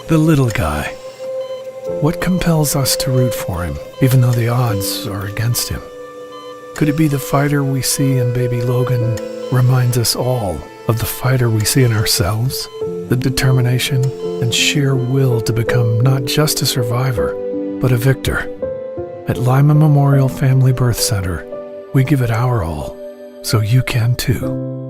The little guy. What compels us to root for him, even though the odds are against him? Could it be the fighter we see in baby Logan reminds us all of the fighter we see in ourselves? The determination and sheer will to become not just a survivor, but a victor. At Lima Memorial Family Birth Center, we give it our all, so you can too.